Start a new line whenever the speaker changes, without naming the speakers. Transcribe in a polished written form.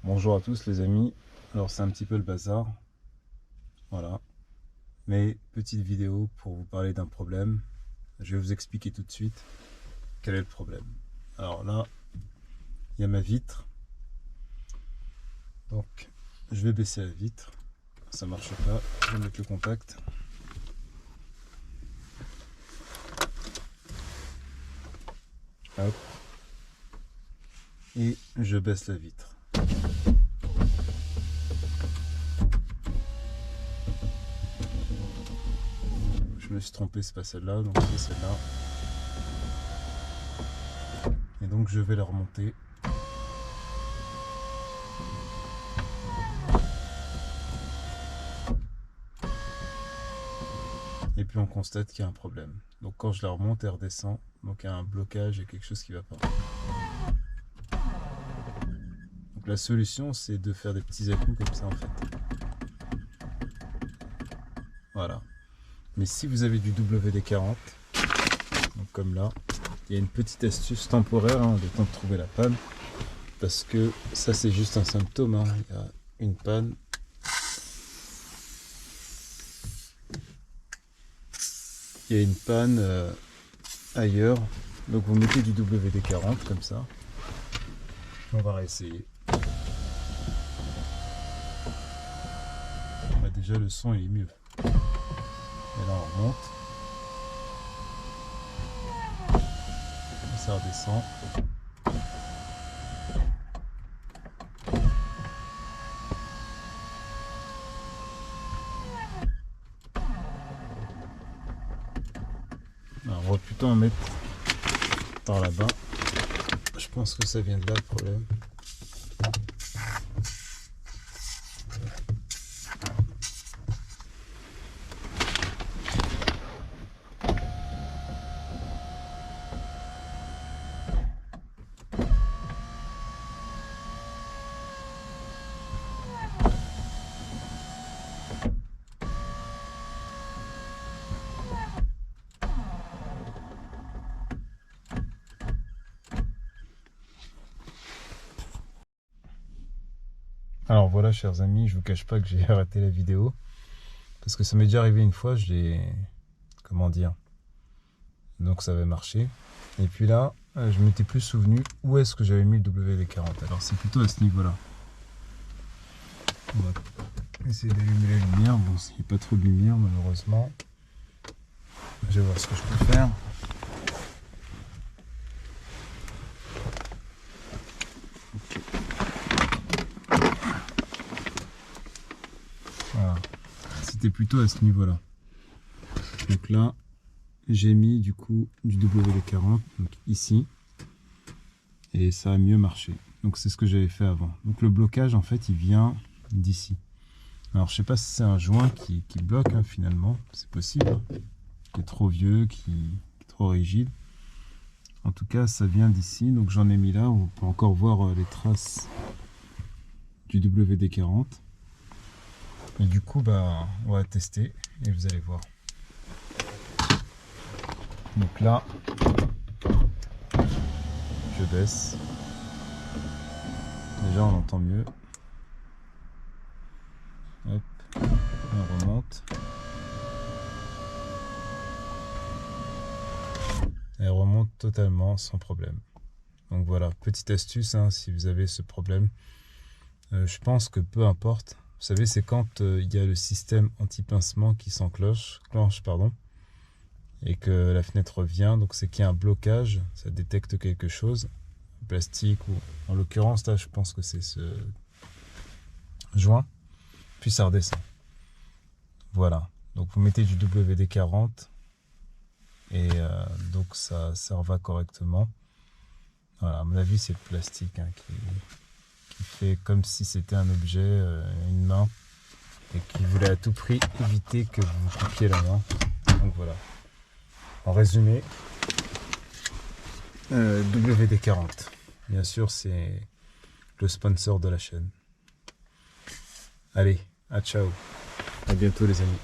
Bonjour à tous les amis, alors c'est un petit peu le bazar, voilà, mais petite vidéo pour vous parler d'un problème. Je vais vous expliquer tout de suite quel est le problème. Alors là, il y a ma vitre, donc je vais baisser la vitre, ça marche pas, je vais mettre le contact. Hop. Et je baisse la vitre. Je me suis trompé, c'est pas celle-là, donc c'est celle-là. Et donc je vais la remonter. Et puis on constate qu'il y a un problème. Donc quand je la remonte, elle redescend. Donc il y a un blocage, il y a quelque chose qui va pas. Donc la solution, c'est de faire des petits à-coups comme ça en fait. Voilà. Mais si vous avez du WD-40, donc comme là, il y a une petite astuce temporaire, le temps de trouver la panne. Parce que ça c'est juste un symptôme, il y a une panne. Il y a une panne ailleurs. Donc vous mettez du WD-40 comme ça. On va réessayer. Bah déjà le son il est mieux. Et là on remonte. Et ça redescend. Alors on va plutôt en mettre par là-bas. Je pense que ça vient de là le problème. Alors voilà chers amis, je vous cache pas que j'ai arrêté la vidéo parce que ça m'est déjà arrivé une fois, comment dire, donc ça avait marché. Et puis là, je m'étais plus souvenu où est-ce que j'avais mis le WD-40. Alors c'est plutôt à ce niveau-là. On va essayer d'allumer la lumière. Bon, il n'y a pas trop de lumière malheureusement. Je vais voir ce que je peux faire. Voilà. C'était plutôt à ce niveau-là. Donc là, j'ai mis du coup du WD-40 donc ici et ça a mieux marché. Donc c'est ce que j'avais fait avant. Donc le blocage en fait il vient d'ici. Alors je sais pas si c'est un joint qui bloque finalement, c'est possible, qui est trop vieux, qui est trop rigide. En tout cas ça vient d'ici, donc j'en ai mis là, on peut encore voir les traces du WD-40. Et du coup bah on va tester et vous allez voir. Donc là, je baisse. Déjà on entend mieux. Hop, on remonte. Elle remonte totalement sans problème. Donc voilà, petite astuce si vous avez ce problème. Je pense que peu importe. Vous savez, c'est quand il y a le système anti-pincement qui s'enclenche, et que la fenêtre vient, donc c'est qu'il y a un blocage, ça détecte quelque chose, plastique ou en l'occurrence là je pense que c'est ce joint, puis ça redescend. Voilà, donc vous mettez du WD-40 et donc ça va correctement. Voilà, à mon avis c'est le plastique qui fait comme si c'était un objet, une main, et qui voulait à tout prix éviter que vous vous coupiez la main. Donc voilà. En résumé, WD-40, bien sûr, c'est le sponsor de la chaîne. Allez, à ciao, à bientôt les amis.